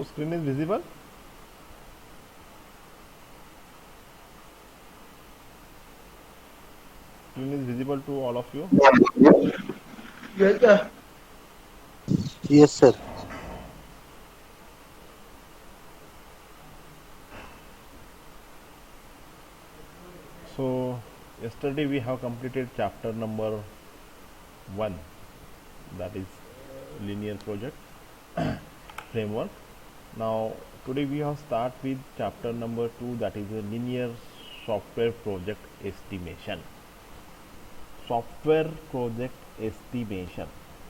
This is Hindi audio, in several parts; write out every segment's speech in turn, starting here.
So screen is visible. Screen is visible to all of you. Yes, sir. Yes, sir. So yesterday we have completed chapter number 1, that is linear project framework. Now today we have start with chapter number 2, that is a linear software project estimation. Software project estimation,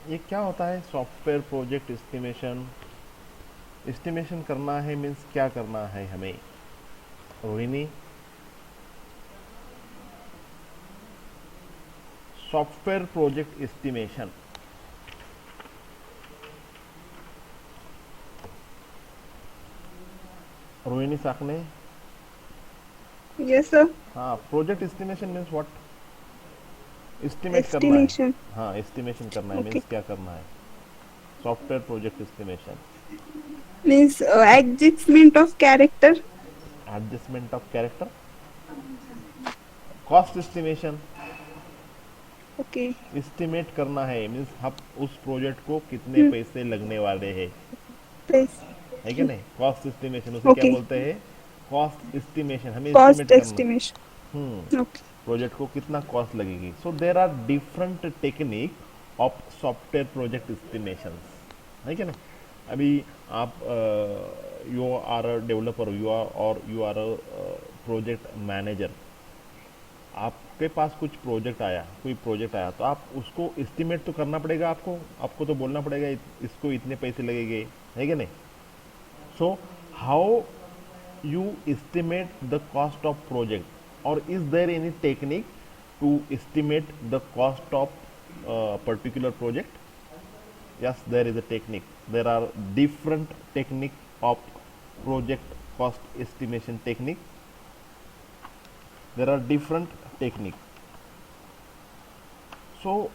ये क्या होता है? सॉफ्टवेयर प्रोजेक्ट एस्टिमेशन, एस्टिमेशन करना है मीन्स क्या करना है हमें? Rohini, software project estimation, Rohini Sakne. Yes, sir. हाँ, project estimation means what? Estimate करना है। Estimation. हाँ, एस्टिमेशन करना है Okay. मीन्स क्या करना है? Software project estimation, Means adjustment of character. Adjustment of character, cost estimation, Okay. Estimate करना है मीन्स हम उस प्रोजेक्ट को कितने Hmm. पैसे लगने वाले हैं, Yes. है क्या नहीं? कॉस्ट एस्टिमेशन, उसे क्या Okay. बोलते हैं? कॉस्ट एस्टिमेशन, हमें Cost एस्टिमेट करना। estimation. Okay. प्रोजेक्ट को कितना कॉस्ट लगेगी। So there are different technique of software project estimation, है क्या नहीं? अभी आप you are a developer, you are a project manager, आपके पास कुछ प्रोजेक्ट आया, कोई प्रोजेक्ट आया, तो आप उसको एस्टिमेट तो करना पड़ेगा, आपको आपको तो बोलना पड़ेगा इसको इतने पैसे लगेंगे, है क्या नहीं? So how you estimate the cost of project, or is there any technique to estimate the cost of particular project? Yes, there is a technique. There are different technique of project cost estimation technique. There are different technique. So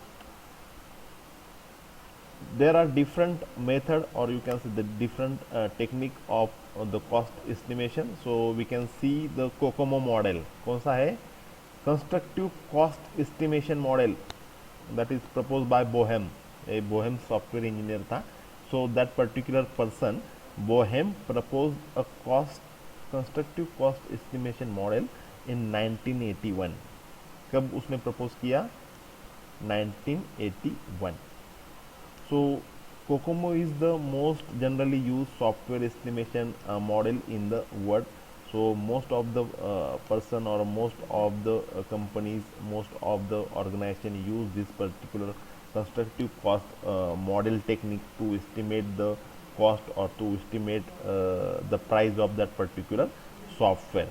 there are different method, or you can say the different technique of the cost estimation. So we can see the COCOMO model. कौन सा है? Constructive cost estimation model, that is proposed by Bohem. A Bohem software engineer था. So that particular person, Bohem, proposed a constructive cost estimation model in 1981. कब उसने प्रपोज किया? 1981. So COCOMO is the most generally used software estimation model in the world. So most of the person, or most of the companies, most of the organization use this particular constructive cost model technique to estimate the cost, or to estimate the price of that particular software.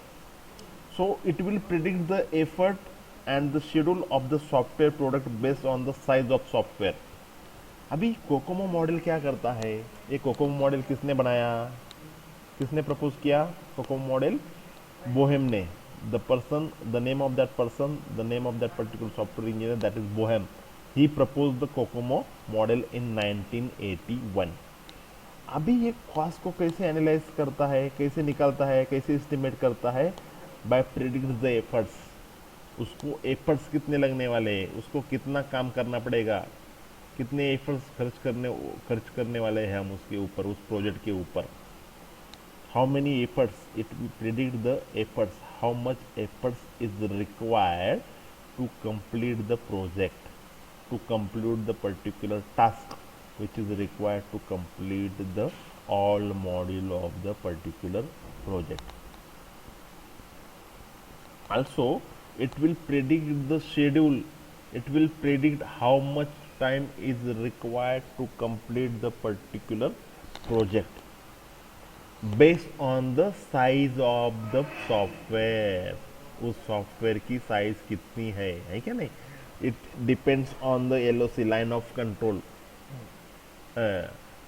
So it will predict the effort and the schedule of the software product based on the size of software. अभी कोकोमो मॉडल क्या करता है? ये कोकोमो मॉडल किसने बनाया, किसने प्रपोज किया? कोकोमो मॉडल बोहेम ने। The person, the name of that person, the name of that particular software engineer, that is Boehm. He propose the COCOMO model in 1981। अभी ये कॉस्ट को कैसे एनालाइज करता है, कैसे निकालता है, कैसे एस्टिमेट करता है? By predict the efforts. उसको एफर्ट्स कितने लगने वाले हैं, उसको कितना काम करना पड़ेगा, कितने एफर्ट्स खर्च करने वाले हैं हम उसके ऊपर, उस प्रोजेक्ट के ऊपर। How many efforts, it predict the efforts, how much efforts is required to complete the project, to complete the particular task which is required to complete the all module of the particular project. Also it will predict the schedule, it will predict how much time is required to complete the particular project based on the size of the software. उस सॉफ्टवेयर की साइज कितनी है क्या नहीं? It depends on the LOC, line of control,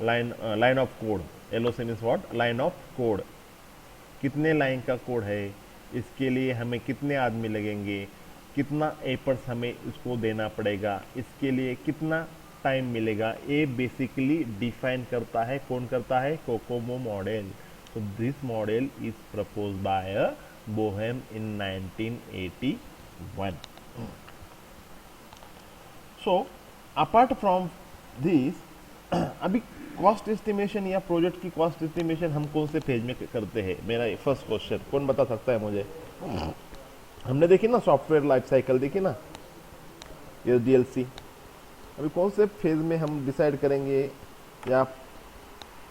line of code. LOC means what? Line of code. कितने लाइन का कोड है, इसके लिए हमें कितने आदमी लगेंगे, कितना एफर्ट्स हमें इसको देना पड़ेगा, इसके लिए कितना टाइम मिलेगा, ये बेसिकली डिफाइन करता है, कौन करता है, Kokomo model. So this model is propose bye Boheme in 1981. So apart from this, अभी कॉस्ट एस्टिमेशन या प्रोजेक्ट की कॉस्ट एस्टिमेशन हम कौन से फेज में करते हैं, मेरा फर्स्ट क्वेश्चन कौन बता सकता है मुझे. हमने देखी ना सॉफ्टवेयर लाइफ साइकिल, देखी ना ये डीएलसी. अभी कौन से फेज में हम डिसाइड करेंगे, या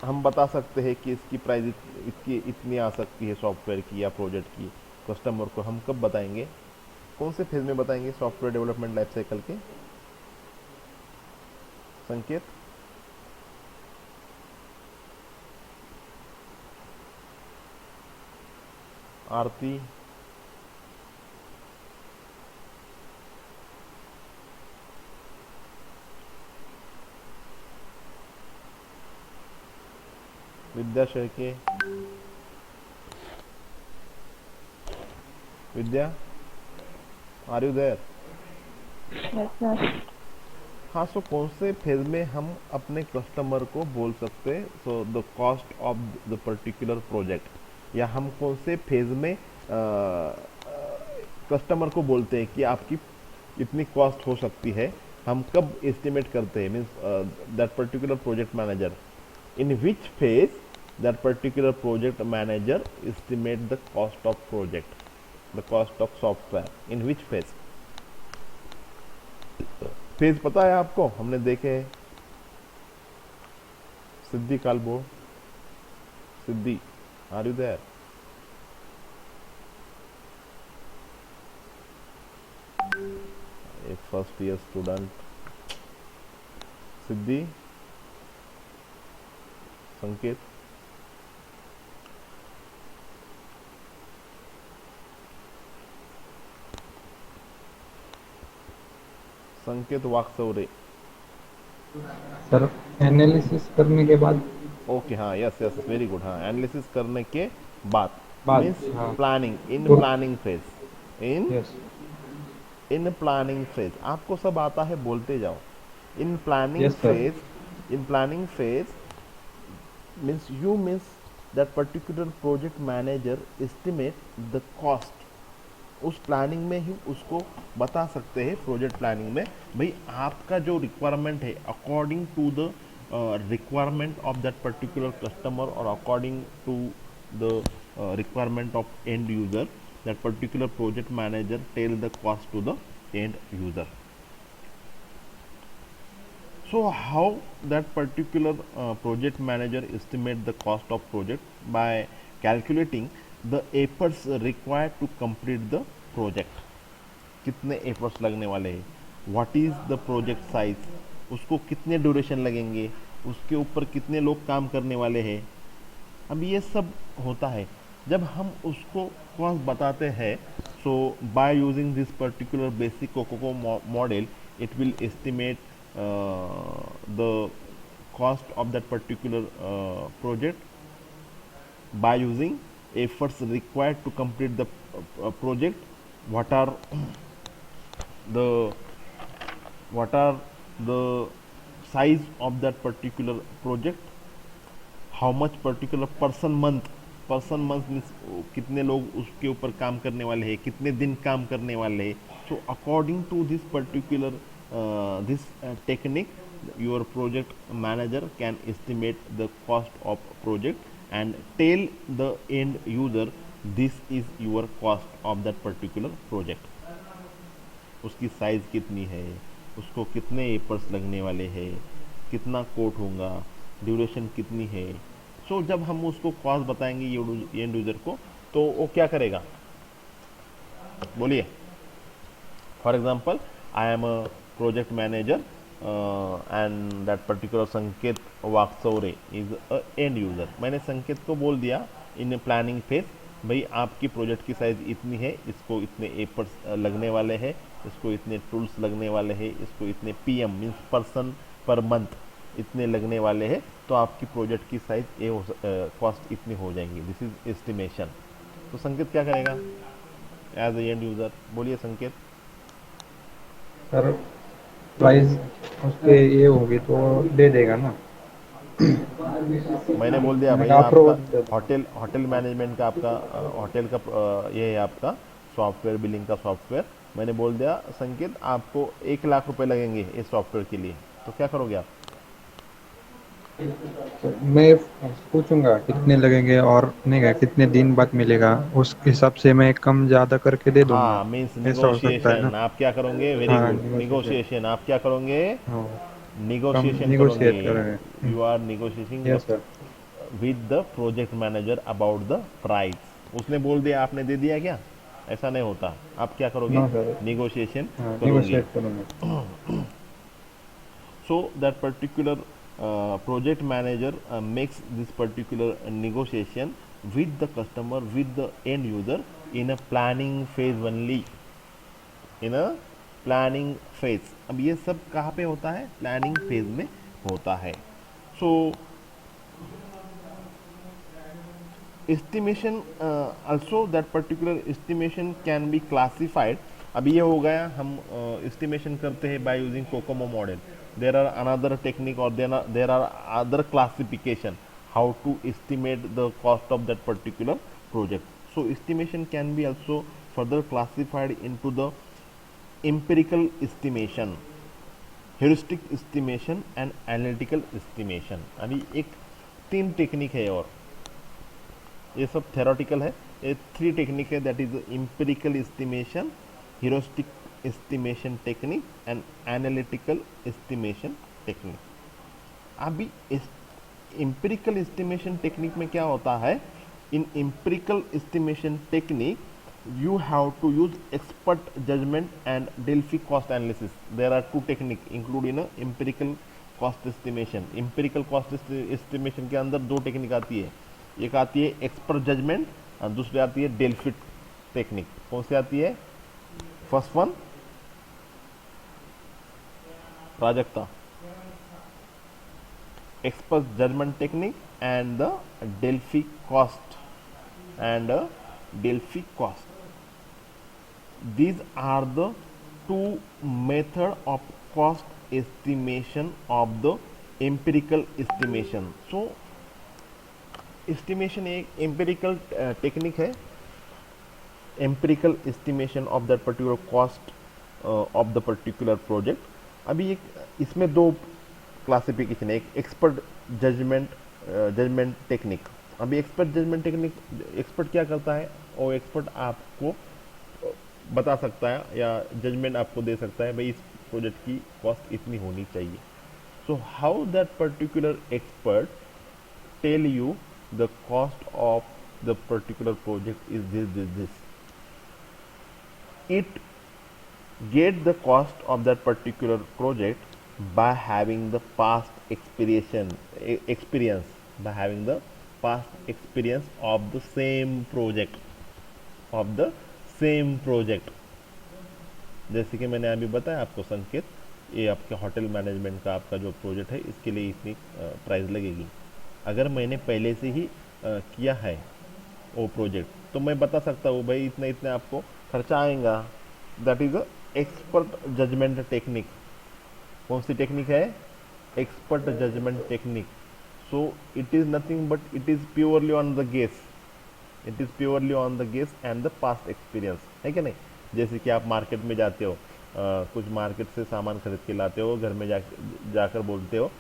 हम बता सकते हैं कि इसकी प्राइस इसकी इतनी आ सकती है सॉफ्टवेयर की या प्रोजेक्ट की, कस्टमर को हम कब बताएंगे, कौन से फेज में बताएंगे सॉफ्टवेयर डेवलपमेंट लाइफ साइकिल के. Sanket. Aarti. Vidya Shelke. Vidya, are you there. Yes, sir. हाँ, सो कौन से फेज में हम अपने कस्टमर को बोल सकते हैं so the cost of the particular project, या हम कौन से फेज में कस्टमर को बोलते हैं कि आपकी इतनी कॉस्ट हो सकती है, हम कब एस्टिमेट करते हैं, means that particular project manager, in which phase that particular project manager estimate the cost of project, the cost of software, in which phase. Phase पता है आपको, हमने देखे हैं. सिद्धि कालबो. सिद्धि, आर यू देयर. एक फर्स्ट ईयर स्टूडेंट. सिद्धि. संकेत. संकेत वाकचौरे. सर एनालिसिस करने के बाद. ओके, हाँ, यस यस, वेरी गुड. हाँ, एनालिसिस करने के बाद बाद, मीन्स हाँ. प्लानिंग, इन तो- planning phase, in yes. In planning phase. आपको सब आता है, बोलते जाओ. In planning Yes, sir. Phase, in planning phase means you means that particular project manager estimate the cost. उस प्लानिंग में ही उसको बता सकते हैं, प्रोजेक्ट प्लानिंग में, भाई आपका जो रिक्वायरमेंट है according to the requirement of that particular customer और according to the requirement of end user, that particular project manager tell the cost to the end user. So how that particular project manager estimate the cost of project by calculating the efforts required to complete the project. कितने efforts लगने वाले हैं, what is the project size, उसको कितने duration लगेंगे, उसके ऊपर कितने लोग काम करने वाले हैं. अब ये सब होता है जब हम उसको कॉस्ट बताते हैं. So by using this particular basic COCOMO model, it will estimate the cost of that particular project by using efforts required to complete the project, what are the what are the size of that particular project, how much particular person month means कितने लोग उसके ऊपर काम करने वाले हैं, कितने दिन काम करने वाले हैं. So according to this particular this technique, your project manager can estimate the cost of project and tell the end user this is your cost of that particular project. उसकी साइज कितनी है, उसको कितने एपर्स लगने वाले हैं, कितना कोट होगा, ड्यूरेशन कितनी है. सो जब हम उसको कॉस्ट बताएंगे एंड यूजर को, तो वो क्या करेगा, बोलिए. For example, I am a project manager and that particular संकेत Wakchaure is a end user. मैंने संकेत को बोल दिया इन प्लानिंग फेज, भाई आपकी प्रोजेक्ट की साइज इतनी है, इसको इतने एपर्स लगने वाले हैं, इसको इतने टूल्स लगने वाले हैं, इसको इतने PM means person per month इतने लगने वाले हैं, तो आपकी प्रोजेक्ट की साइज ये कॉस्ट इतनी हो जाएंगी. This is estimation. तो संकेत क्या करेगा एज ए एंड यूजर, बोलिए संकेत. सर प्राइस उसके ये होगी तो दे देगा ना। मैंने बोल दिया मैंने भाई कहा आपका अप्रूवल दे दो। होटल होटल मैनेजमेंट का आपका होटल का ये है आपका सॉफ्टवेयर, बिलिंग का सॉफ्टवेयर। मैंने बोल दिया संकेत आपको 1 लाख रुपए लगेंगे इस सॉफ्टवेयर के लिए, तो क्या करोगे आप? तो मैं पूछूंगा कितने लगेंगे और नहीं का कितने दिन बाद मिलेगा, उस हिसाब से मैं कम ज़्यादा करके दे दूंगा। हाँ, मीन्स ऐसा हो सकता है ना। निगोशिएशन आप क्या करोगे? वेरी हाँ गुड, निगोशिएशन। निगोशिएशन आप क्या करोगे? हाँ कम निगोशिएशन करोगे। निगोशिएट करेंगे। You are negotiating the yes sir. With the project manager about the price. उसने बोल दिया आपने दे दिया क्या? ऐसा नहीं होता, आप क्या करोगे? No sir. निगोशिएशन हाँ करोगे। निगोशिएट करूँगा। So that particular project manager makes this particular negotiation with the customer, with the end user in a planning phase only, in a planning phase। अब ये सब कहाँ पे होता है? प्लानिंग फेज में होता है। सो estimation, also that particular estimation can be classified। अब ये हो गया हम estimation करते हैं by using COCOMO model। there are another technique or there are other classification how to estimate the cost of that particular project। so estimation can be also further classified into the empirical estimation, heuristic estimation and analytical estimation। अभी एक 3 टेक्निक है और ये सब थेरोटिकल है। ये 3 टेक्निक है, that is empirical estimation, heuristic estimation technique and analytical estimation technique. अभी इंपेरिकल एस्टिमेशन टेक्निक में क्या होता है? In empirical estimation technique you have to use expert judgment and Delphi cost analysis। there are 2 technique included in a empirical cost estimation। empirical cost estimation के अंदर 2 टेक्निक आती है। एक आती है एक्सपर्ट जजमेंट और दूसरी आती है डेल्फी टेक्निक। कौन सी आती है? First one Prajakta, expert judgment technique and the Delphi cost and Delphi cost। These are the 2 method of cost estimation of the empirical estimation। so estimation एक empirical technique है, empirical estimation of that particular cost of the particular project। अभी एक इसमें 2 क्लासिफिकेशन है, एक एक्सपर्ट जजमेंट टेक्निक। अभी एक्सपर्ट जजमेंट टेक्निक, एक्सपर्ट क्या करता है? और एक्सपर्ट आपको बता सकता है या जजमेंट आपको दे सकता है भाई इस प्रोजेक्ट की कॉस्ट इतनी होनी चाहिए। So how that particular expert tell you the cost of the particular project is this. It get the cost of that particular project by having the past experience by having the past experience of the same project। जैसे कि मैंने अभी बताया आपको संकेत, ये आपके होटल मैनेजमेंट का आपका जो प्रोजेक्ट है इसके लिए इतनी प्राइस लगेगी। अगर मैंने पहले से ही किया है वो प्रोजेक्ट तो मैं बता सकता हूँ भाई इतना इतना आपको खर्चा आएगा। That is a expert judgment technique. कौन सी टेक्निक है? Expert judgment technique. So it is nothing but it is purely on the guess, it is purely on the guess and the past experience, है क्या नहीं? जैसे कि आप मार्केट में जाते हो, कुछ मार्केट से सामान खरीद के लाते हो, घर में जाकर बोलते हो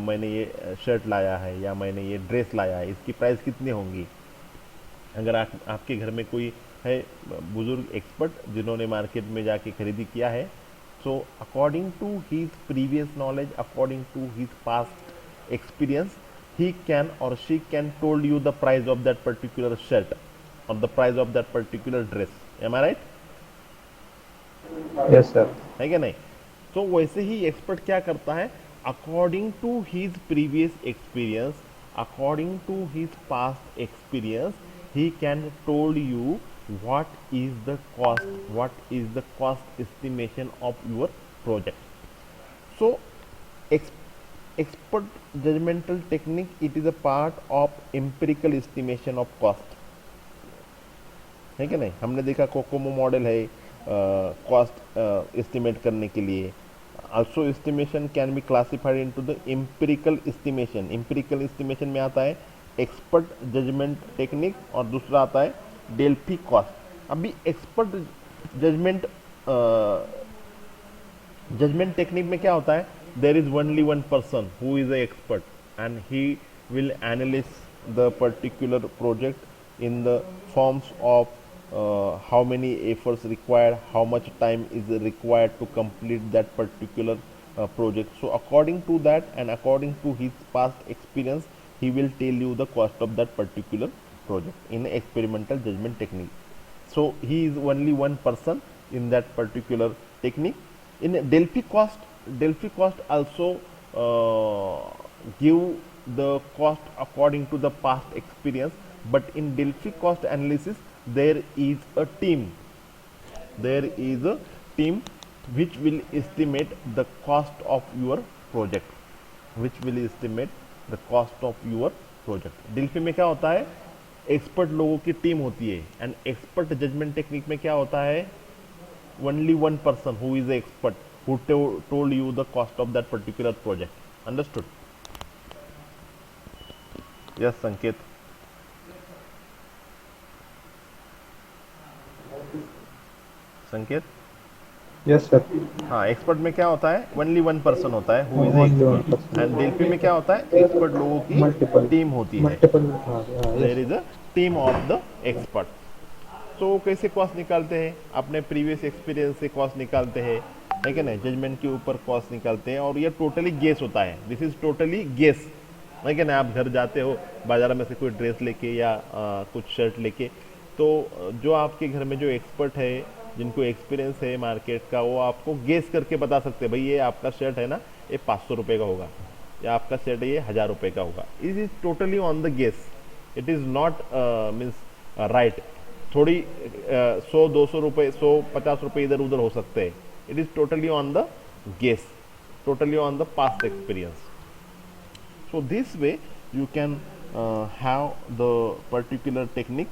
मैंने ये शर्ट लाया है या मैंने ये ड्रेस लाया है, इसकी प्राइस कितनी होंगी? अगर आपके घर में कोई है बुजुर्ग एक्सपर्ट जिन्होंने मार्केट में जाके खरीदी किया है, so according to his previous knowledge, according to his past experience, he can or she can told you the price of that particular shirt or the price of that particular dress। am I right? Yes sir. है क्या नहीं? तो वैसे ही एक्सपर्ट क्या करता है? According to his previous experience, according to his past experience, he can told you what is the cost estimation of your project। so expert judgmental technique, it is a part of empirical estimation of cost, है क्या नहीं? हमने देखा कोकोमो मॉडल है कॉस्ट एस्टिमेट करने के लिए, Also estimation can be classified into the empirical estimation. Empirical estimation में आता है एक्सपर्ट जजमेंट टेक्निक और दूसरा आता है डेल्फी कॉस्ट. अभी एक्सपर्ट जजमेंट जजमेंट टेक्निक में क्या होता है, there is only one person who is a expert and he will analyse the particular project in the forms of how many efforts required, how much time is required to complete that particular project. So according to that and according to his past experience, he will tell you the cost of that particular project in experimental judgment technique. So he is only one person in that particular technique. In Delphi cost also give the cost according to the past experience, but in Delphi cost analysis there is a team which will estimate the cost of your project. Delphi में क्या होता है, एक्सपर्ट लोगों की टीम होती है, एंड एक्सपर्ट जजमेंट टेक्निक में क्या होता है, only one person who is an expert who told you the cost of that particular project. Understood? Yes, Sanket. संकेत. Yes sir. हाँ, एक्सपर्ट में क्या होता है, ओनली वन पर्सन होता है who is expert, and Delphi में क्या होता है, एक्सपर्ट लोगों की टीम होती है, there is a team of the expert. तो कैसे कॉस्ट निकालते हैं, अपने प्रीवियस एक्सपीरियंस से कॉस्ट निकालते हैं, है कि नहीं, जजमेंट के ऊपर कॉस्ट निकालते हैं, और ये टोटली गेस होता है. दिस इज टोटली गेस, है कि नहीं. आप घर जाते हो बाजार में से कोई ड्रेस लेके या कुछ शर्ट लेके, तो जो आपके घर में जो एक्सपर्ट है, जिनको एक्सपीरियंस है मार्केट का, वो आपको गेस करके बता सकते हैं, भाई ये आपका शर्ट है ना, ये 500 रुपये का होगा, या आपका शर्ट है ये 1000 रुपये का होगा. It is totally on the guess. It is not means right. थोड़ी 100-200 रुपये, 150 रुपये इधर उधर हो सकते हैं. It is totally on the guess, totally on the past experience. So this way you can have the particular technique,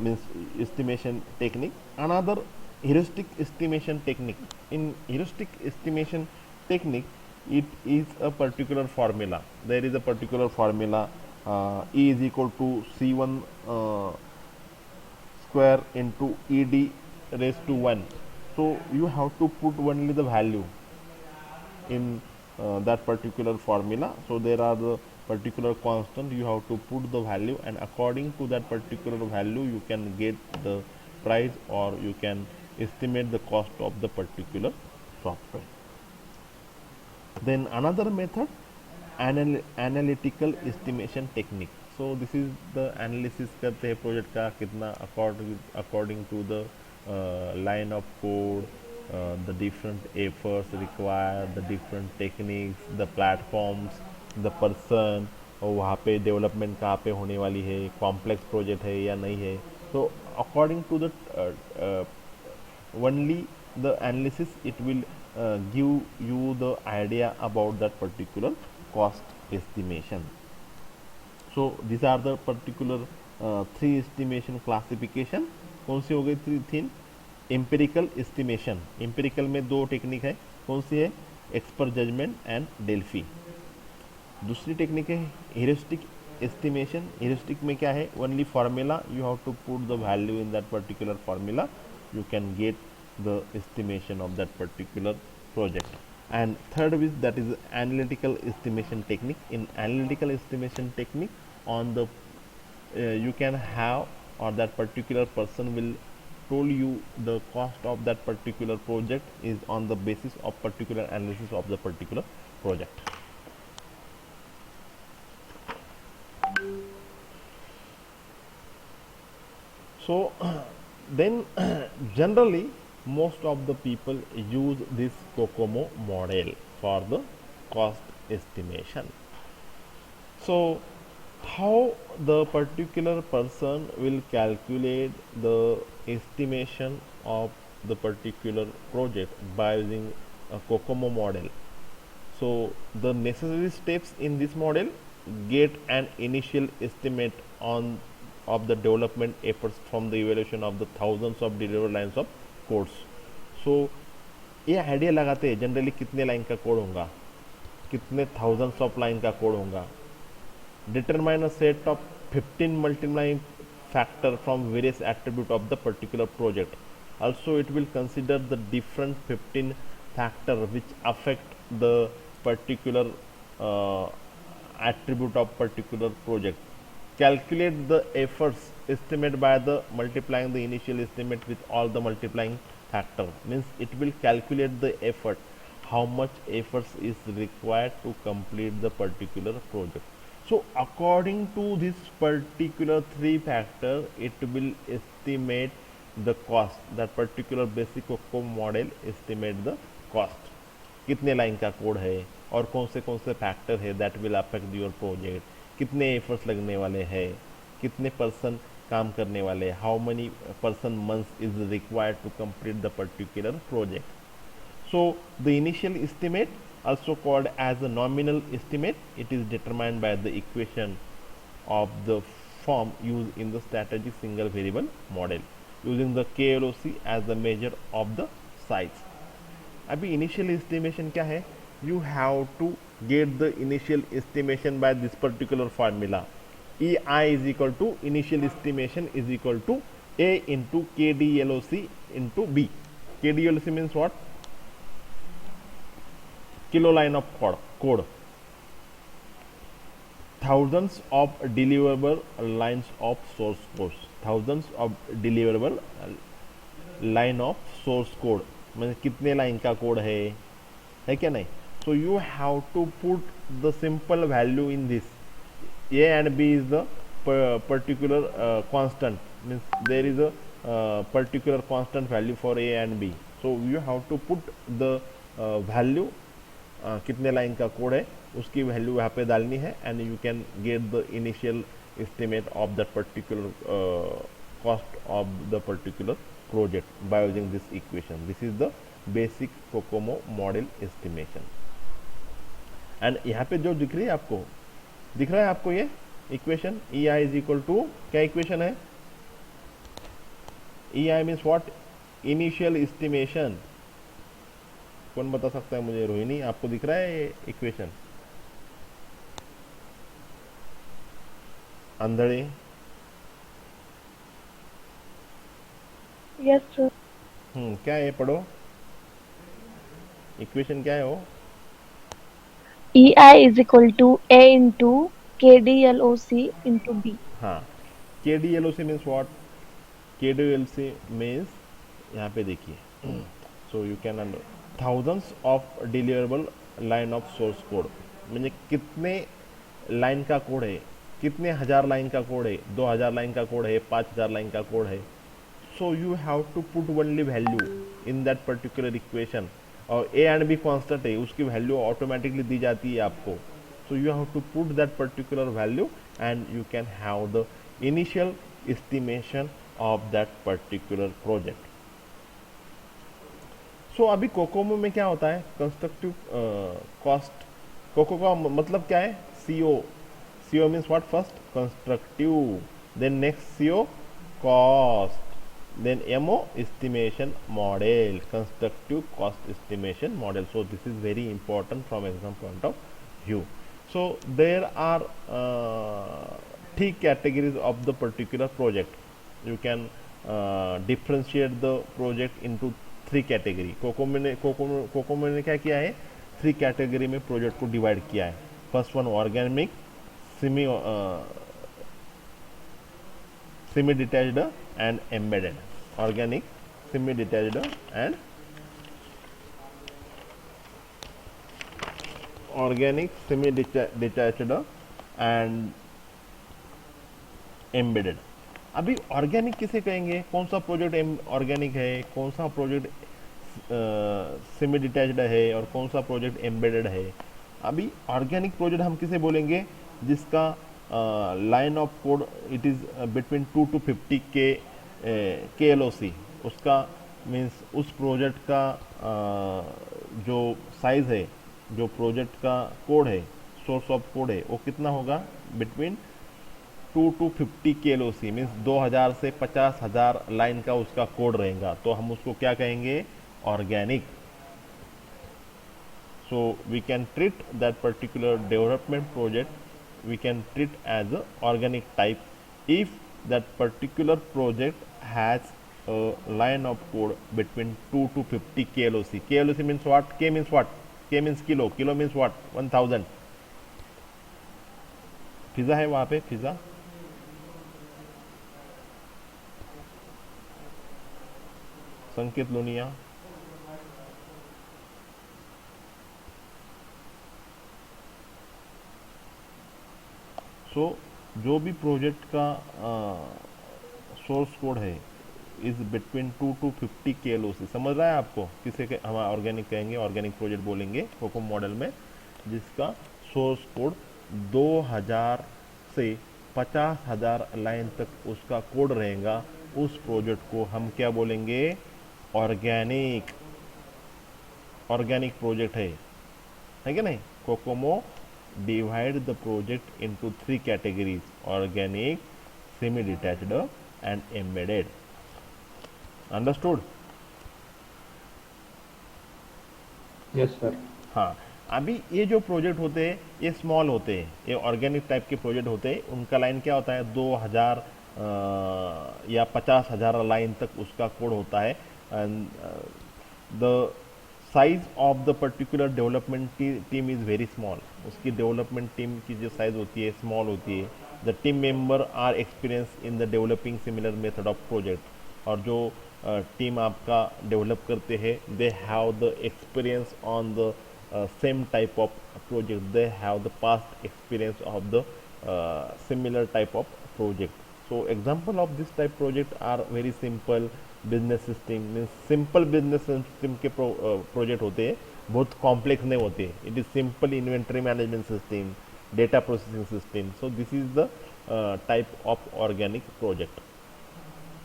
means estimation technique. Another heuristic estimation technique. In heuristic estimation technique, it is a particular formula. There is a particular formula, E is equal to C1 square into ED raised to 1. So you have to put only the value in that particular formula. So there are the particular constant, you have to put the value, and according to that particular value you can get the price, or you can estimate the cost of the particular software. Then another method, analytical estimation technique. So this is the analysis करते हैं प्रोजेक्ट का कितना according to the line of code, the different efforts required, the different techniques, the platforms, the person, और वहाँ पे डेवलपमेंट कहाँ पे होने वाली है, कॉम्प्लेक्स प्रोजेक्ट है या नहीं है. तो according to the only the analysis, it will give you the idea about that particular cost estimation. So these are the particular three estimation classification. कौन सी हो गई तीन? Empirical estimation. एम्पिरिकल में दो टेक्निक है, कौन सी है, एक्सपर्ट जजमेंट एंड डेल्फी. दूसरी टेक्निक है ह्यूरिस्टिक एस्टिमेशन. ह्यूरिस्टिक में क्या है, only formula, you have to put the value in that particular formula, you can get the estimation of that particular project. And third is that is analytical estimation technique. In analytical estimation technique, on the you can have, or that particular person will told you the cost of that particular project is on the basis of particular analysis of the particular project. So then generally most of the people use this COCOMO model for the cost estimation. So how the particular person will calculate the estimation of the particular project by using a COCOMO model. So the necessary steps in this model, get an initial estimate of the development efforts from the evaluation of the thousands of delivered lines of codes. So ये आइडिया लगाते हैं जनरली कितने लाइन का कोड होगा, कितने थाउजेंड्स ऑफ लाइन का कोड होगा. Determine a set of 15 multiplying factor from various attribute of the particular project. Also, it will consider the different 15 factor which affect the particular uh, attribute of particular project. Calculate the efforts estimate by the multiplying the initial estimate with all the multiplying factor. Means it will calculate the effort, how much efforts is required to complete the particular project. So according to this particular three factor, it will estimate the cost. That particular basic COCOMO model estimate the cost. कितने लाइन का कोड है और कौन से फैक्टर है that will affect your project, कितने एफर्ट्स लगने वाले हैं, कितने पर्सन काम करने वाले, how many person months is required to complete the particular project. So the initial estimate, also called as a nominal estimate, it is determined by the equation of the form used in the strategic single variable model using the KLOC as the measure of the size. अभी initial estimation क्या है? You have to get the initial estimation by this particular formula. EI is equal to initial estimation is equal to A into KDLOC into B. KDLOC means what? Kilo line of code. Thousands of deliverable lines of source code. Thousands of deliverable line of source code. मतलब कितने लाइन का कोड है क्या नहीं. So you have to put the simple value in this. A and B is the particular constant. Means there is a particular constant value for A and B. So you have to put the value कितने लाइन का कोड है उसकी वैल्यू यहाँ पे डालनी है and you can get the initial estimate of that particular cost of the particular project by using this equation. This is the basic COCOMO model estimation. And यहाँ पे जो दिख रही है आपको, दिख रहा है आपको ये equation E I is equal to क्या इक्वेशन है? E I means what? Initial estimation. कौन बता सकता है मुझे? रोहिणी, आपको दिख रहा है ये इक्वेशन? अंधड़े? Yes sir. क्या है? पढ़ो इक्वेशन क्या है वो? EI is equal to A into KDLOC into B. हाँ, KDLOC means what? KDLOC means यहाँ पे देखिए, so you can thousands of deliverable line of source code. म्हणजे कितने लाइन का कोड है, कितने हजार लाइन का कोड है, 2000 लाइन का कोड है, 5000 लाइन का कोड है. So you have to put only value in that particular equation. और ए एंड बी कॉन्स्टेंट है, उसकी वैल्यू ऑटोमेटिकली दी जाती है आपको. So you have to put that particular value and you can have the initial estimation of that particular project. सो अभी कोकोमो में क्या होता है? Constructive cost. कोको का मतलब क्या है? CO. CO means what? First constructive, then next CO cost, then MO estimation model, constructive cost estimation model. So this is very important from exam point of view. So there are three categories of the particular project. You can differentiate the project into three category. Kokomo ने क्या किया है? थ्री कैटेगरी में प्रोजेक्ट को डिवाइड किया है. First one organic, semi detached and embedded. Organic, semi detached and organic, semi detached and embedded. अभी ऑर्गेनिक किसे कहेंगे? कौन सा प्रोजेक्ट ऑर्गेनिक है, कौन सा प्रोजेक्ट सेमी डिटैच्ड है और कौन सा प्रोजेक्ट एम्बेडेड है? अभी ऑर्गेनिक प्रोजेक्ट हम किसे बोलेंगे? जिसका line of code it is between 2 to 50 KLOC. उसका मीन्स उस प्रोजेक्ट का जो साइज़ है, जो प्रोजेक्ट का कोड है, सोर्स ऑफ कोड है, वो कितना होगा? बिटवीन 2 to 50 KLOC मीन्स 2000 से 50,000 लाइन का उसका कोड रहेगा. तो हम उसको क्या कहेंगे? Organic. So we can treat that particular development project, we can treat as a organic type if that particular project has a line of code between 2 to 50 KLOC. KLOC means what? K means what? K means kilo, kilo means what? 1000. फिजा है वहां पे, फिजा संकेत लोनिया, सो जो भी प्रोजेक्ट का सोर्स कोड है इज बिटवीन 2 टू 50 KLOC, समझ रहा है आपको? किसे हम ऑर्गेनिक कहेंगे, ऑर्गेनिक प्रोजेक्ट बोलेंगे कोकोम मॉडल में, जिसका सोर्स कोड 2000 से 50,000 लाइन तक उसका कोड रहेगा, उस प्रोजेक्ट को हम क्या बोलेंगे? ऑर्गेनिक, ऑर्गेनिक प्रोजेक्ट है कि नहीं? Kokomo divide the project into 3 categories: organic, semi detached and embedded. Understood? Yes sir. हाँ, अभी ये जो प्रोजेक्ट होते हैं ये स्मॉल होते हैं, ये ऑर्गेनिक टाइप के प्रोजेक्ट होते हैं, उनका लाइन क्या होता है? 2000 या 50,000 लाइन तक उसका कोड होता है। And the size of the particular development team is very small, उसकी डेवलपमेंट टीम की जो साइज होती है स्मॉल होती है। The team member are experience in the developing similar method of project, और जो टीम आपका डेवलप करते हैं they have the experience on the same type of project, they have the past experience of the similar type of project. So example of this type project are very simple business system, means simple business system के project होते हैं, बहुत complex नहीं होते, it is simple inventory management system, data processing system. So this is the type of organic project.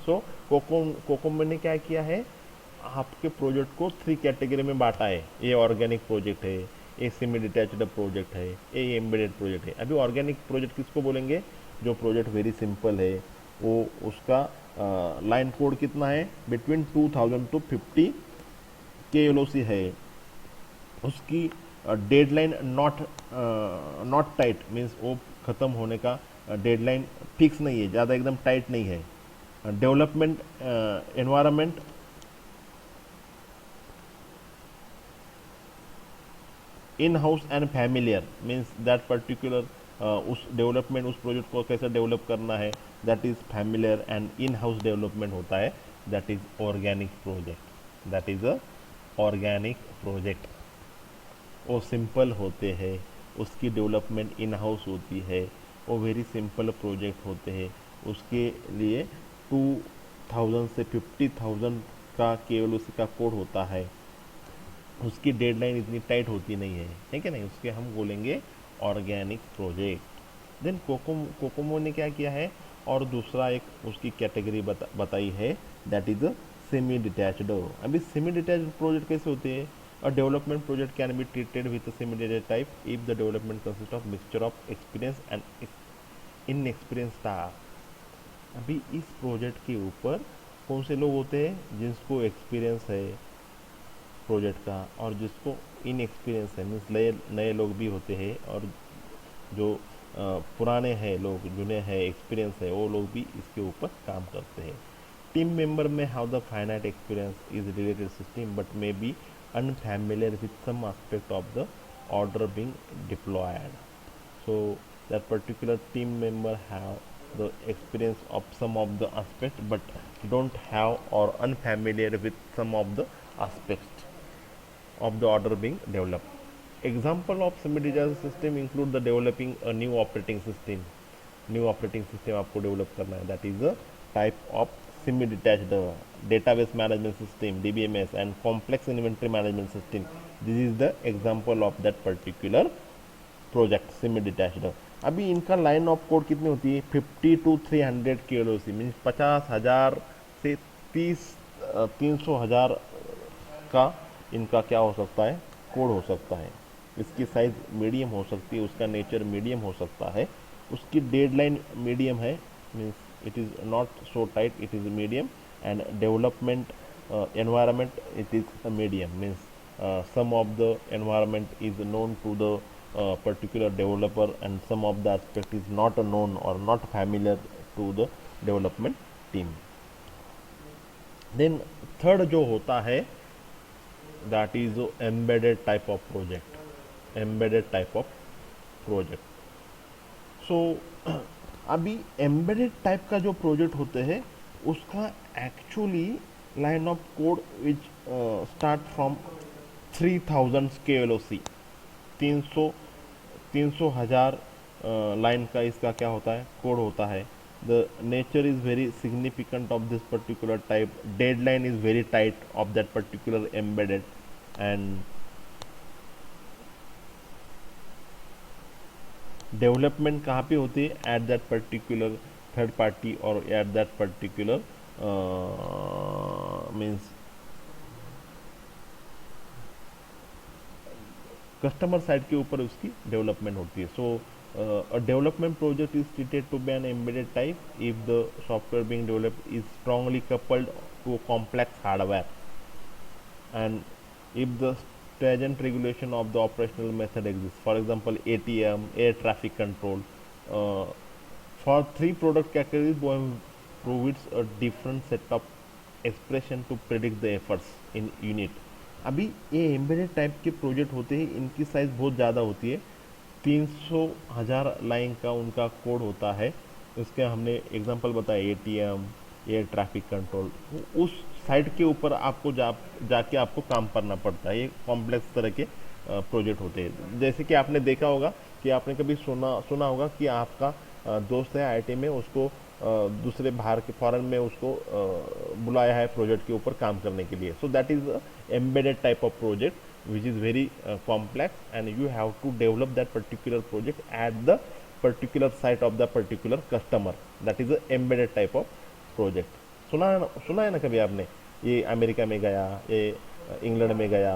So कोकोम ने क्या किया है, आपके प्रोजेक्ट को 3 कैटेगरी में बांटा है। ये ऑर्गेनिक प्रोजेक्ट है, ये सेमी डिटैच्ड प्रोजेक्ट है, ये एम्बेडेड प्रोजेक्ट है। अभी ऑर्गेनिक प्रोजेक्ट किसको बोलेंगे? जो प्रोजेक्ट वेरी सिंपल है, वो उसका लाइन कोड कितना है? बिटवीन 2000 टू 50 KLOC है। उसकी डेडलाइन नॉट टाइट, मीन्स वो ख़त्म होने का डेडलाइन फिक्स नहीं है, ज़्यादा एकदम टाइट नहीं है। Development environment in house and familiar, means that particular उस डेवलपमेंट, उस प्रोजेक्ट को कैसे डेवलप करना है, that is familiar. And in house development होता है, that is organic project, that is a organic project. वो सिंपल होते हैं, उसकी डेवलपमेंट इन हाउस होती है, वो वेरी सिंपल प्रोजेक्ट होते हैं। उसके लिए 2000 से 50,000 का KLOC का कोड होता है, उसकी डेडलाइन इतनी टाइट होती नहीं है कि नहीं? उसके हम बोलेंगे ऑर्गेनिक प्रोजेक्ट। देन कोकोमो ने क्या किया है, और दूसरा एक उसकी कैटेगरी बताई है, दैट इज सेमी डिटैच्ड। अभी सेमी डिटैच्ड प्रोजेक्ट कैसे होते हैं? A development project can be treated with semi detached type if the development consist of mixture of experience and inexperience staff. अभी इस प्रोजेक्ट के ऊपर कौन से लोग होते हैं? जिसको एक्सपीरियंस है प्रोजेक्ट का, और जिसको इनएक्सपीरियंस है, मीन्स नए लोग भी होते हैं, और जो पुराने हैं लोग, जुने हैं, एक्सपीरियंस है, वो लोग भी इसके ऊपर काम करते हैं। टीम मेंबर में how the finite experience is related system but may be unfamiliar with some aspect of the order being deployed. So that particular team member have the experience of some of the aspects but don't have or unfamiliar with some of the aspects of the order being developed. Example of semi-detached system include the developing a new operating system. New operating system आपको develop करना है, that is a type of semi-detached database management system DBMS and complex inventory management system. This is the example of that particular project semi detached. अभी इनका लाइन ऑफ कोड कितनी होती है? 50 to 300 KLOC, मीन्स 50,000 से 300,000 का इनका क्या हो सकता है? कोड हो सकता है। इसकी साइज मीडियम हो सकती है, उसका नेचर मीडियम हो सकता है, उसकी डेडलाइन मीडियम है, means it is not so tight, it is medium. And development environment it is medium, means some of the environment is known to the particular developer and some of the aspect is not known or not familiar to the development team. Then third जो होता है that is embedded type of project. Embedded type of project. So अभी embedded type का जो प्रोजेक्ट होते हैं उसका actually line of code which start from 3000 KLOC 300 हजार लाइन का इसका क्या होता है कोड होता है. The nature is very significant of this particular type. Deadline is very tight of that particular embedded and development कहाँ पे होती है at that particular third party और at that particular means customer side के ऊपर उसकी डेवलपमेंट होती है. सो a development project is treated to be an embedded type if the software being developed is strongly coupled to complex hardware and if the stringent regulation of the operational method exists. For example, ATM, air traffic control. For three product categories, BOEM provides a different set of expression to predict the efforts in unit. अभी ये एम्बेडेड टाइप के प्रोजेक्ट होते हैं, इनकी साइज़ बहुत ज़्यादा होती है. 300,000 लाइन का उनका कोड होता है. इसके हमने एग्जांपल बताया ATM, एयर ट्रैफिक कंट्रोल. उस साइट के ऊपर आपको जाके आपको काम करना पड़ता है. ये कॉम्प्लेक्स तरह के प्रोजेक्ट होते हैं. जैसे कि आपने देखा होगा कि आपने कभी सुना होगा कि आपका दोस्त है IIT में, उसको दूसरे बाहर के फॉरेन में उसको बुलाया है प्रोजेक्ट के ऊपर काम करने के लिए. सो that is embedded type of project which is very complex and you have to develop that particular project at the particular site of the particular customer. That is a embedded type of project. सुना है ना कभी आपने, ये अमेरिका में गया, ये इंग्लैंड में गया,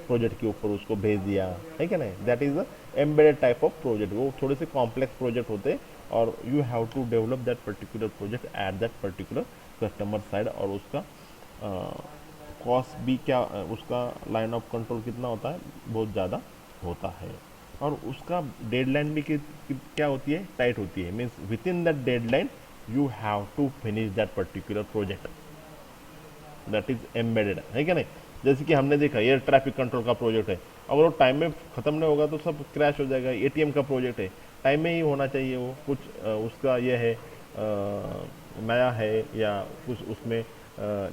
प्रोजेक्ट के ऊपर उसको भेज दिया, है क्या नहीं. That is a embedded type of project. वो थोड़े से कॉम्प्लेक्स प्रोजेक्ट होते हैं और you have to develop that particular project at that particular customer side. और उसका कॉस्ट भी क्या, उसका लाइन ऑफ कंट्रोल कितना होता है, बहुत ज़्यादा होता है. और उसका डेडलाइन भी क्या होती है, टाइट होती है. Means within that deadline you have to finish that particular project. That is embedded, है क्या नहीं. जैसे कि हमने देखा एयर ट्रैफिक कंट्रोल का प्रोजेक्ट है, अगर वो टाइम में ख़त्म नहीं होगा तो सब क्रैश हो जाएगा. ATM का प्रोजेक्ट है, टाइम में ही होना चाहिए. वो कुछ उसका ये है नया है या कुछ उसमें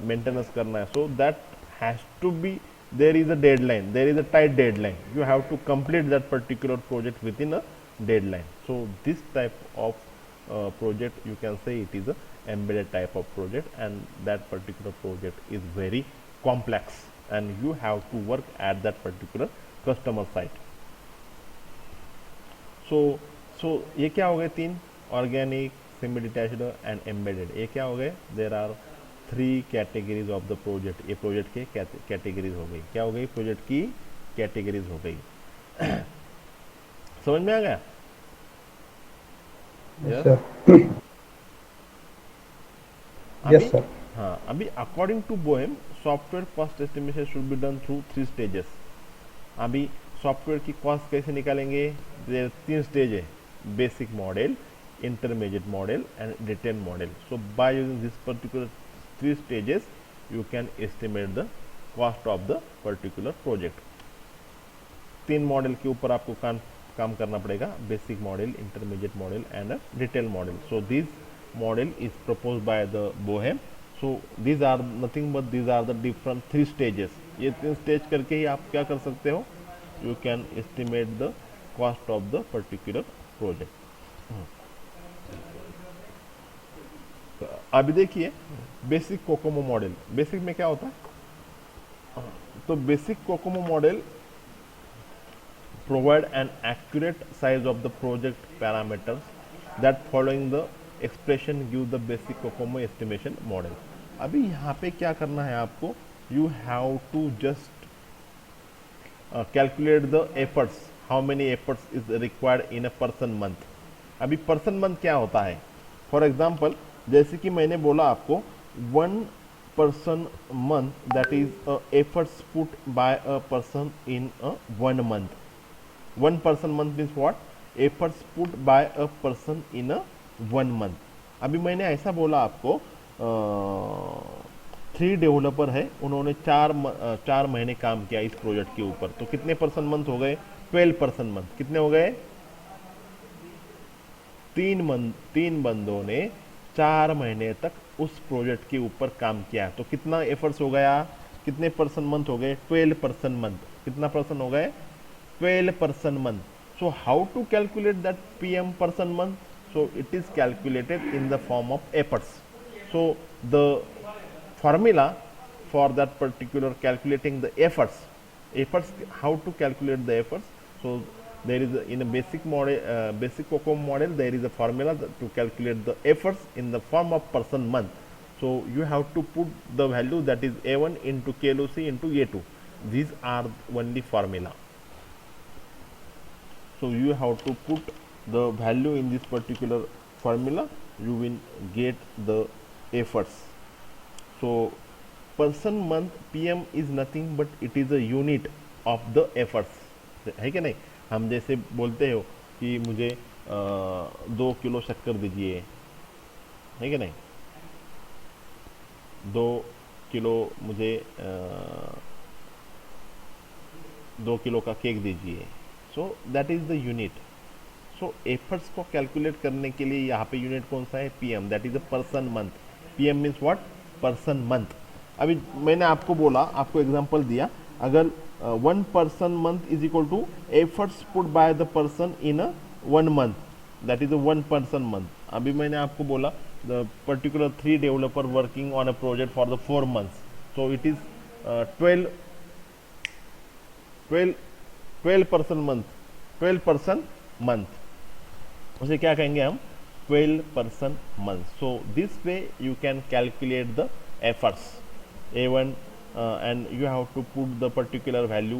मेंटेनेंस करना है. So that has to be, there is a deadline, there is a tight deadline. You have to complete that particular project within a deadline. So this type of project you can say it is a embedded type of project and that particular project is very complex and you have to work at that particular customer site. so ये क्या हो गए तीन, organic, semi detached and embedded. ये क्या हो गए, there are 3 categories of the project. ये प्रोजेक्ट के कैटेगरीज हो गई. क्या हो गई, प्रोजेक्ट की कैटेगरीज हो गई. समझ में आ गया. Yes, sir. अभी, Yes, sir. हाँ, अभी according to Boehm software cost estimation should be done through 3 stages. अभी सॉफ्टवेयर की कॉस्ट कैसे निकालेंगे, 3 स्टेज है, basic model, intermediate model and detail model. So by using this particular 3 stages you can estimate the cost of the particular project. 3 model के ऊपर आपको काम करना पड़ेगा, basic model, intermediate model and detail model. So this model is propose by the Boheme. So these are nothing but these are the different 3 stages. ये 3 स्टेज करके ही आप क्या कर सकते हो, you can estimate the cost of the particular project. अभी देखिए बेसिक कोकोमो मॉडल. बेसिक में क्या होता है, तो basic COCOMO model provide an accurate size of the project parameters that following the expression give the basic COCOMO estimation model. अभी यहाँ पे क्या करना है आपको, you have to just calculate the efforts, how many efforts is required in a person month. अभी person month क्या होता है, for example जैसे कि मैंने बोला आपको 1 person month, that is efforts put by a person in a 1 month. 1 person month means what? Efforts put by a person in a 1 month. अभी मैंने ऐसा बोला आपको, 3 डेवलपर है, उन्होंने 4 महीने काम किया इस प्रोजेक्ट के ऊपर, तो कितने पर्सन मंथ हो गए? 12 पर्सन मंथ. कितने हो गए? 3 बंदों ने 4 महीने तक उस प्रोजेक्ट के ऊपर काम किया, तो कितना एफर्ट्स हो गया? कितने पर्सन मंथ हो गए? 12 पर्सन मंथ. कितना पर्सन हो गए? 12 person month. So how to calculate that PM person month? So it is calculated in the form of efforts. So the formula for that particular calculating the efforts, how to calculate the efforts? So there is in a basic model, basic COCOMO model, there is a formula to calculate the efforts in the form of person month. So you have to put the value, that is A1 into KLOC into A2. These are only formula. So you have to put the value in this particular formula, you will get the efforts. So person month PM is nothing but it is a unit of the efforts, है कि नहीं? हम जैसे बोलते हो कि मुझे 2 किलो शक्कर दीजिए, है कि नहीं? 2 किलो मुझे 2 किलो का केक दीजिए. So that is the unit. So efforts को कैलकुलेट करने के लिए यहाँ पे यूनिट कौन सा है? PM, that is a person month. PM means what? Person month. अभी मैंने आपको बोला, आपको एग्जांपल दिया, अगर 1 person month is equal to efforts put by the person in a 1 month, that is a 1 person month. अभी मैंने आपको बोला the particular 3 developer working on a project for the 4 months, so it is 12 person month. 12 person month, उसे क्या कहेंगे हम? 12 person month. So this way you can calculate the efforts A1 and you have to put the particular value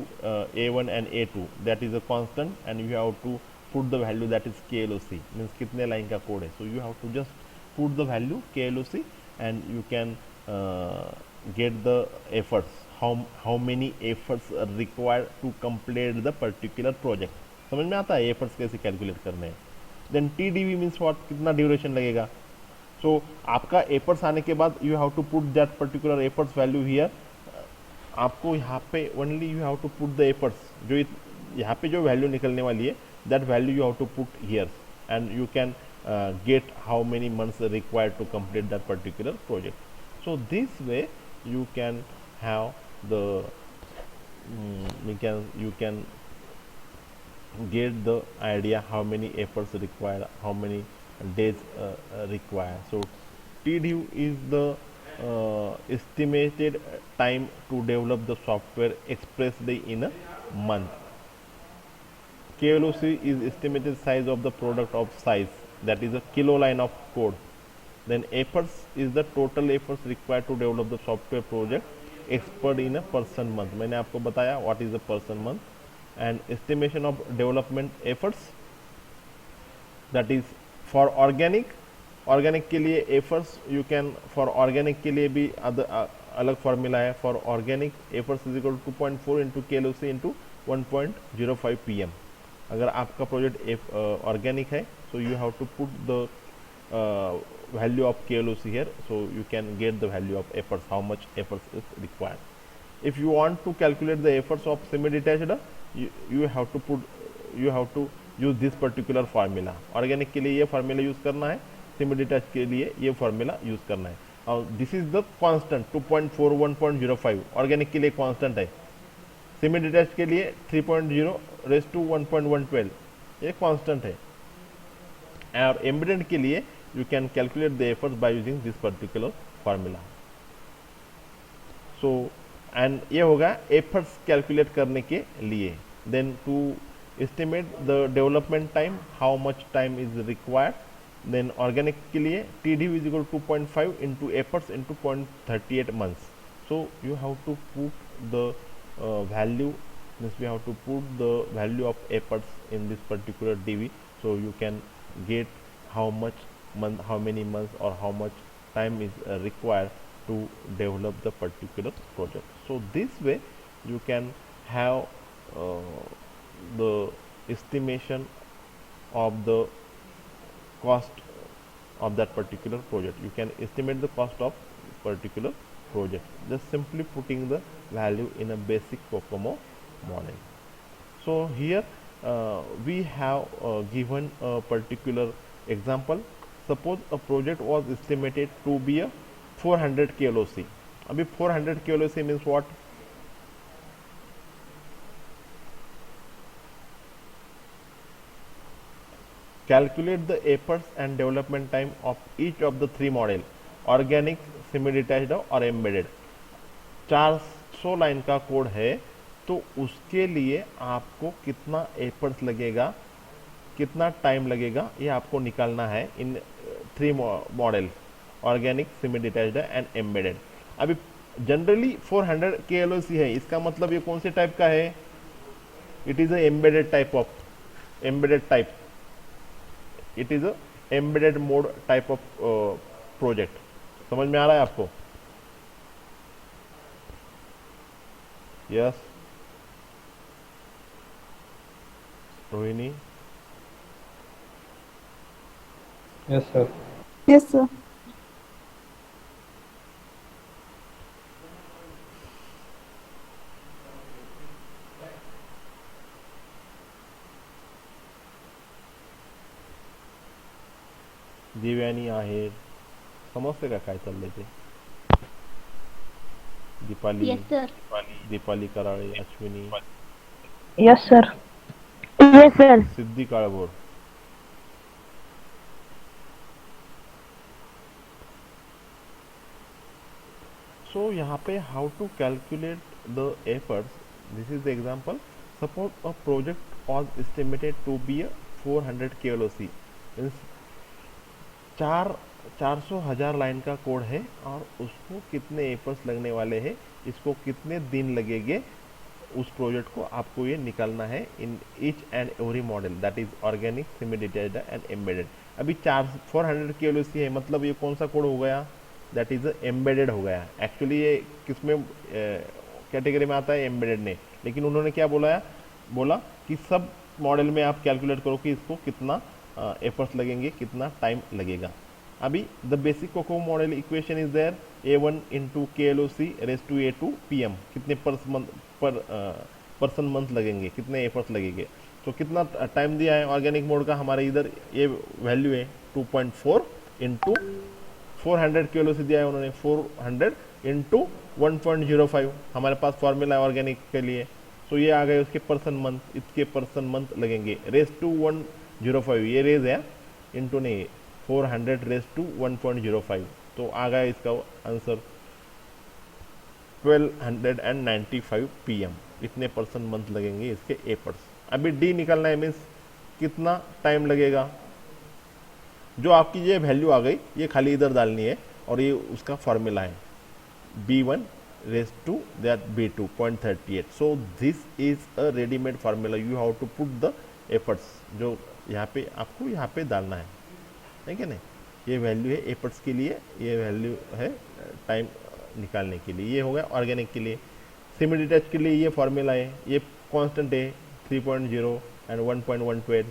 A1 and A2, that is a constant, and you have to put the value that is KLOC, means कितने लाइन का कोड है. So you have to just put the value KLOC and you can get the efforts, how many efforts are required to complete the particular project. समझ में आता है efforts कैसे कैलकुलेट करने हैं? Then TDV means what? कितना ड्यूरेशन लगेगा? सो आपका एफर्ट्स आने के बाद you have to put that particular efforts value here. आपको यहाँ पे only you have to put the efforts, जो यहाँ पे जो वैल्यू निकलने वाली है, that value you have to put here and you can get how many months required to complete that particular project. So this way you can have the you can get the idea how many efforts required, how many days required. So TDU is the estimated time to develop the software expressed in a month. KLOC is estimated size of the product of size, that is a kilo line of code. Then efforts is the total efforts required to develop the software project expert in a person month. मैंने आपको बताया what is the person month. And estimation of development efforts, that is for organic के लिए efforts you can, for organic के लिए भी अलग फॉर्मूला है. For organic efforts is equal to 2.4 into KLOC into 1.05 PM. अगर आपका प्रोजेक्ट ऑर्गेनिक है, so you have to put the value of KLOC here, so you can get the value of efforts, how much efforts is required. If you want to calculate the efforts of semi-detached, you have to use this particular formula. Organic के लिए ये formula use करना है, semi-detached के लिए ये formula use करना है. और this is the constant 2.4 1.05. Organic के लिए constant है, semi-detached के लिए 3.0 raised to 1.112 ये constant है. और embedded के लिए you can calculate the efforts by using this particular formula. So and ये होगा efforts calculate करने के लिए. Then to estimate the development time, how much time is required. Then organic के लिए TDU is equal to 2.5 into efforts into 0.38 months. So you have to put the value, means we have to put the value of efforts in this particular DV, so you can get how much month, how many months or how much time is required to develop the particular project. So this way you can have the estimation of the cost of that particular project. You can estimate the cost of particular project just simply putting the value in a basic COCOMO model. So here we have given a particular example. Suppose a project was estimated to be a 400 KLOC. अभी 400 KLOC means what? Calculate the efforts and development time of each of the three model, organic, semi-detached और embedded. 400 लाइन का कोड है, तो उसके लिए आपको कितना एफर्ट्स लगेगा, कितना टाइम लगेगा, ये आपको निकालना है in three model, organic, semi detached and embedded. अभी जनरली 400 KLOC है, इसका मतलब ये कौन से टाइप का है? It is a embedded type of embedded type, it is a embedded mode type of project. समझ में आ रहा है आपको? Yes Rohini? Yes sir. Yes, sir. Divyani Aher समजते का काय चाललंय ते? Deepali? Yes, sir. Deepali Karale, Ashwini, Yes, sir. Yes, sir. सिद्धी काळभोर. So यहाँ पे how to calculate the efforts, this is the example. Suppose a project was estimated to be a 400 KLOC, means 400,000 line का कोड है और उसको कितने एफर्ट्स लगने वाले हैं, इसको कितने दिन लगेंगे, उस प्रोजेक्ट को आपको ये निकालना है in each and every model, that is organic, semi detached and embedded. अभी 400 KLOC है, मतलब ये कौन सा कोड हो गया? दैट इज एम्बेडेड हो गया. एक्चुअली ये किसमें कैटेगरी में आता है? एम्बेडेड ने. लेकिन उन्होंने क्या बोला कि सब मॉडल में आप कैलकुलेट करो कि इसको कितना एफर्ट्स लगेंगे, कितना टाइम लगेगा. अभी द बेसिक कोको model equation is there, A1 into KLOC raise to A2 PM, कितने पर्सन मंथ लगेंगे, कितने एफर्ट्स लगेंगे. तो कितना टाइम दिया है ऑर्गेनिक मोड का? हमारे इधर ये वैल्यू है 2.4 इंटू 400 KLOC दिया है उन्होंने, 400 इंटू 1.05 हमारे पास फॉर्मूला है ऑर्गेनिक के लिए. तो ये आ गए उसके पर्सन मंथ, इसके पर्सन मंथ लगेंगे रेस टू 105, ये रेज है इंटू नहीं, 400 रेस टू 1.05, तो आ गया इसका आंसर 1295 PM. इतने पर्सन मंथ लगेंगे इसके एफर्ट्स. अभी डी निकालना है, मीन्स कितना टाइम लगेगा. जो आपकी ये वैल्यू आ गई ये खाली इधर डालनी है और ये उसका फॉर्मूला है B1 raised to that B2 0.38. So this is a ready-made formula. You have to put the efforts जो यहाँ पे आपको यहाँ पे डालना है क्या नहीं. ये वैल्यू है एफर्ट्स के लिए, ये वैल्यू है टाइम निकालने के लिए. ये हो गया ऑर्गेनिक के लिए. सेमी डिटैच के लिए ये फॉर्मूला है, ये कांस्टेंट है 3.0 एंड 1.112.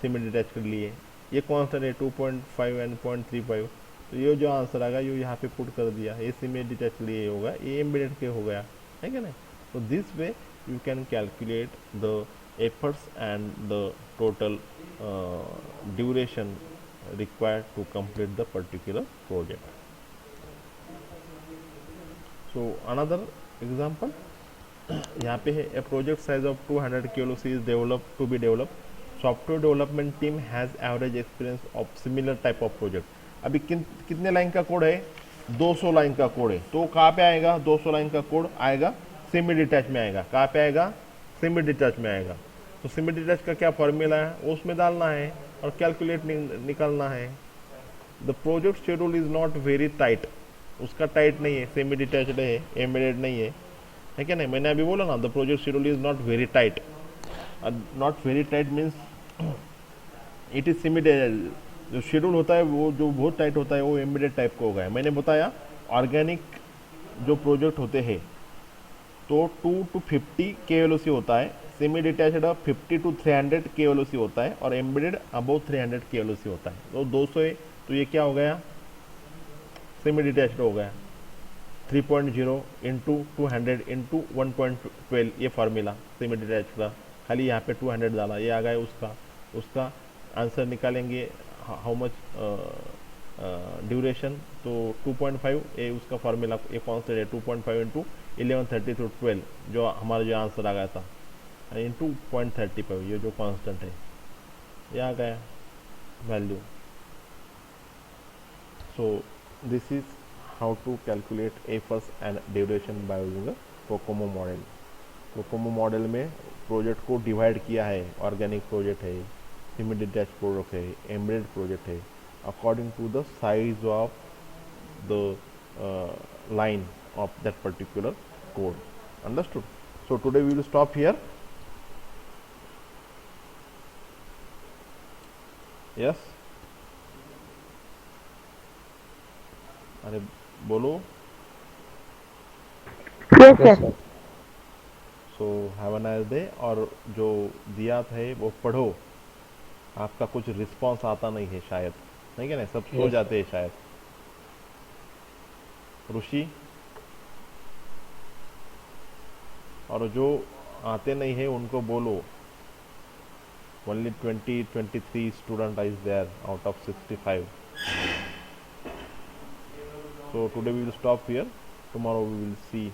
सेमी डिटैच के लिए ये कांस्टेंट है 2.5 एंड 0.35. तो ये जो आंसर आएगा ये यहाँ पे पुट कर दिया. ये सेमी डिटैच के लिए होगा, ये एम्बेडेड के हो गया है क्या नहीं. तो this way you can calculate the efforts and the total duration required to complete the particular project. So another example यहाँ पे है, a project size of 200 KLOC is developed to be developed. Software development team has average experience of similar type of project. अभी कितने लाइन का कोड है? 200 लाइन का कोड है. तो कहाँ पे आएगा 200 लाइन का कोड? आएगा सेमी डिटैच में आएगा. कहाँ पे आएगा? सेमी डिटैच में आएगा. तो सेमी डिटैच का क्या फॉर्मूला है वो उसमें डालना है और कैलकुलेट निकालना है. The project schedule is not very tight, उसका टाइट नहीं है, सेमी डिटैच्ड है, एम्बेडेड नहीं है क्या नहीं. मैंने अभी बोला ना the project schedule is not very tight. Not very tight means it is semi. जो शेड्यूल होता है वो जो बहुत टाइट होता है वो एम्बेडेड टाइप का हो गया. मैंने बताया ऑर्गेनिक जो प्रोजेक्ट होते हैं तो 2 to 50 KLOC होता है, सेमी डिटैच्ड 50 to 300 KLOC होता है और एम्बेडेड अबव 300 KLOC होता है। तो 200 है तो ये क्या हो गया, सेमी डिटैच्ड हो गया। 3.0 इंटू 200 इंटू 1.12 ये फार्मूला सेमी डिटैच्ड का, खाली यहाँ पे 200 डाला, ये आ गया उसका उसका आंसर निकालेंगे हाउ मच ड्यूरेशन। तो 2.5 ये उसका फार्मूला, ये कॉन्स्टेंट है 2.5 इंटू 1130 to 12 जो हमारा जो आंसर आ गया था, इंटू 0.35 ये जो कांस्टेंट है ये आ गया value. So this is how to calculate efforts and duration by using the COCOMO model। COCOMO model में प्रोजेक्ट को डिवाइड किया है, ऑर्गेनिक प्रोजेक्ट है, सेमी डिटैच प्रोजेक्ट है, एम्बेडेड प्रोजेक्ट है, according to the size of the line of that particular code। Understood? So today we will stop here। Yes, अरे बोलो। Yes, sir. So have a nice day. और जो दिया था वो पढ़ो, आपका कुछ रिस्पांस आता नहीं है शायद, नहीं क्या नहीं, सब सो जाते हैं शायद। ऋषि, और जो आते नहीं है उनको बोलो, only 23 student is there out of 65। so today we will stop here, tomorrow we will see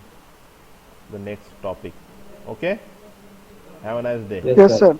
the next topic। okay, have a nice day। Yes, sir.